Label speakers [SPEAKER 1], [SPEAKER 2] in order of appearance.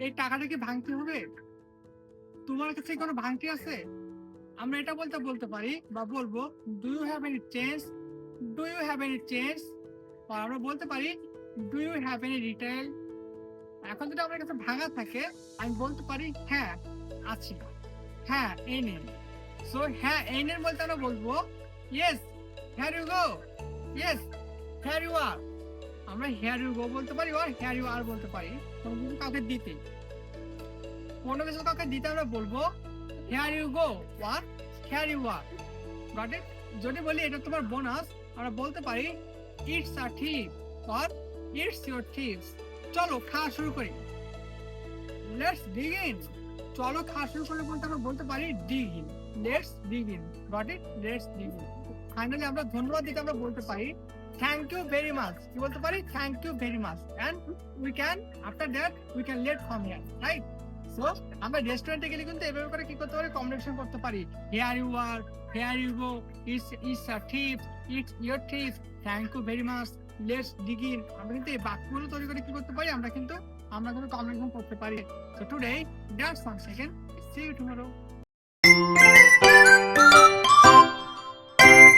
[SPEAKER 1] এই টাকাটা কি ভাঙতে হবে? তোমার কাছে কোনো ভাঙতি আছে? আমরা এটা বলতে পারি বা বলবো, do you have any change? Do you have any change? বা আমরা বলতে পারি, do you have any retail? এখন যদি আমার কাছে ভাঙা থাকে, আমি বলতে পারি হ্যাঁ আছে, হ্যাঁ এই নিন। সো হ্যাঁ এই নিন বলতে আমরা বলবো, yes here you go, yes here you are. আমরা হিয়ার ইউ গো বলতে পারি, আর হিয়ার ইউ আর বলতে পারি কোনো কিছু কাউকে দিতে। কোনো কিছু কাউকে দিতে আমরা বলবো হিয়ার ইউ গো আর here you are. Got it? যদি বলি এটা তোমার বোনাস, আমরা বলতে পারি it's a tip or it's your tips. চলো খাওয়া শুরু করি, লেটস বিগিন। চলো খাওয়া শুরু করে বলতে আমরা বলতে পারি ডিগিন, let's begin. Got it? Let's begin. Finally আমরা ধন্যবাদ দিতে আমরা বলতে পারি থ্যাংক ইউ ভেরি মাচ। কি বলতে পারি? Thank you very much. And we can after that we can let from here, right? So আমরা রেস্টুরেন্টে গেলে কিন্তু এভাবে করে কি করতে পারি? কমিউনিকেশন করতে পারি। Here you are, here you go, it's a tips, it's your tips, thank you very much, let's begin. আমরা কিন্তু এই বাক্যগুলো তৈরি করে কি করতে পারি? আমরা কিন্তু কমিউনিকেশন করতে পারি। So today, that's one second. See you tomorrow.